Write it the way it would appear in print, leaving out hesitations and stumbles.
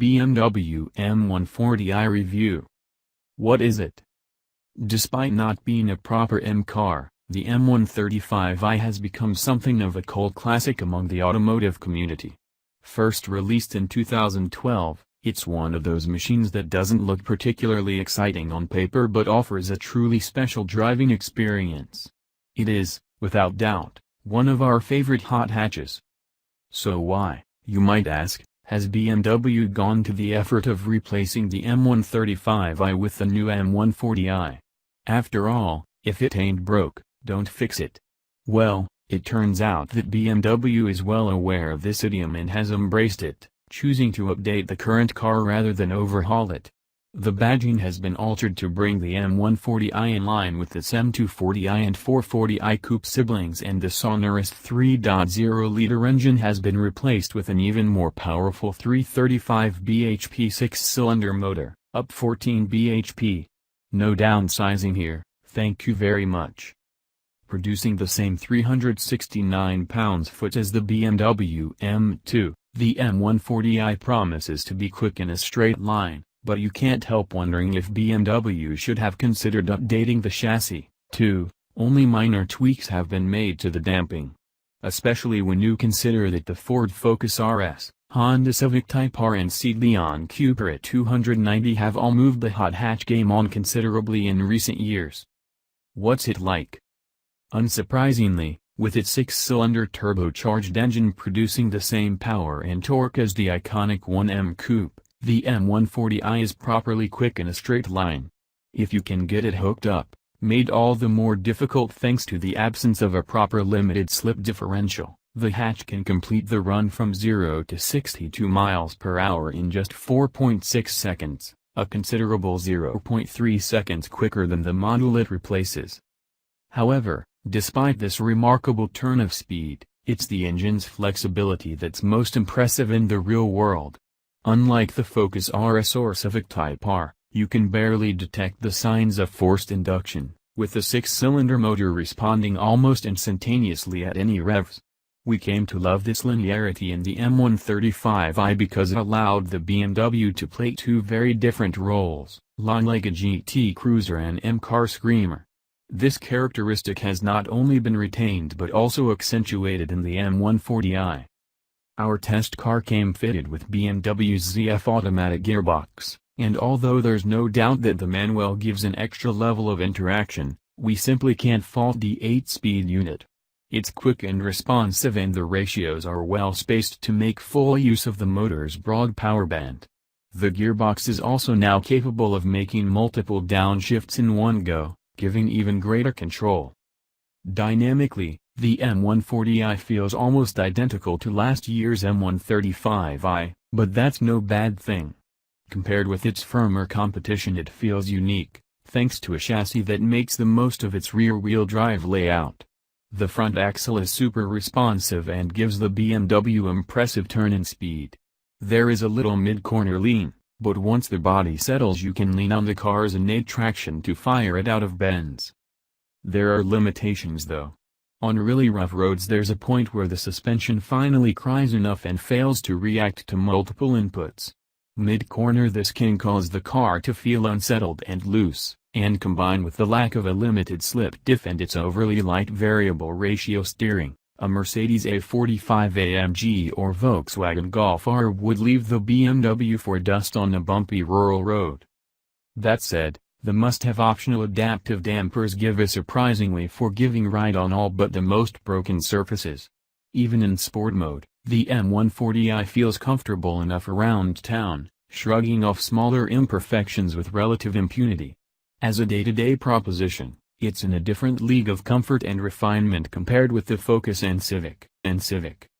BMW M140i review. What is it? Despite not being a proper M car, the M135i has become something of a cult classic among the automotive community. First released in 2012, it's one of those machines that doesn't look particularly exciting on paper but offers a truly special driving experience. It is, without doubt, one of our favorite hot hatches. So why, you might ask, has BMW gone to the effort of replacing the M135i with the new M140i? After all, if it ain't broke, don't fix it. Well, it turns out that BMW is well aware of this idiom and has embraced it, choosing to update the current car rather than overhaul it. The badging has been altered to bring the M140i in line with its M240i and 440i coupe siblings, and the sonorous 3.0-liter engine has been replaced with an even more powerful 335 bhp 6-cylinder motor, up 14 bhp. No downsizing here, thank you very much. Producing the same 369 pounds-foot as the BMW M2, the M140i promises to be quick in a straight line. But you can't help wondering if BMW should have considered updating the chassis, too. Only minor tweaks have been made to the damping. Especially when you consider that the Ford Focus RS, Honda Civic Type R and Seat Leon Cooper at 290 have all moved the hot hatch game on considerably in recent years. What's it like? Unsurprisingly, with its 6-cylinder turbocharged engine producing the same power and torque as the iconic 1M Coupe, the M140i is properly quick in a straight line. If you can get it hooked up, made all the more difficult thanks to the absence of a proper limited slip differential, the hatch can complete the run from 0 to 62 miles per hour in just 4.6 seconds, a considerable 0.3 seconds quicker than the model it replaces. However, despite this remarkable turn of speed, it's the engine's flexibility that's most impressive in the real world. Unlike the Focus RS or Civic Type R, you can barely detect the signs of forced induction, with the 6-cylinder motor responding almost instantaneously at any revs. We came to love this linearity in the M135i because it allowed the BMW to play two very different roles, like a GT cruiser and M-car screamer. This characteristic has not only been retained but also accentuated in the M140i. Our test car came fitted with BMW's ZF automatic gearbox, and although there's no doubt that the manual gives an extra level of interaction, we simply can't fault the 8-speed unit. It's quick and responsive, and the ratios are well spaced to make full use of the motor's broad power band. The gearbox is also now capable of making multiple downshifts in one go, giving even greater control. Dynamically, the M140i feels almost identical to last year's M135i, but that's no bad thing. Compared with its firmer competition, it feels unique, thanks to a chassis that makes the most of its rear-wheel drive layout. The front axle is super responsive and gives the BMW impressive turn-in speed. There is a little mid-corner lean, but once the body settles you can lean on the car's innate traction to fire it out of bends. There are limitations though. On really rough roads there's a point where the suspension finally cries enough and fails to react to multiple inputs. Mid-corner this can cause the car to feel unsettled and loose, and combined with the lack of a limited slip diff and its overly light variable ratio steering, a Mercedes A45 AMG or Volkswagen Golf R would leave the BMW for dust on a bumpy rural road. That said, the must-have optional adaptive dampers give a surprisingly forgiving ride on all but the most broken surfaces. Even in sport mode, the M140i feels comfortable enough around town, shrugging off smaller imperfections with relative impunity. As a day-to-day proposition, it's in a different league of comfort and refinement compared with the Focus and Civic.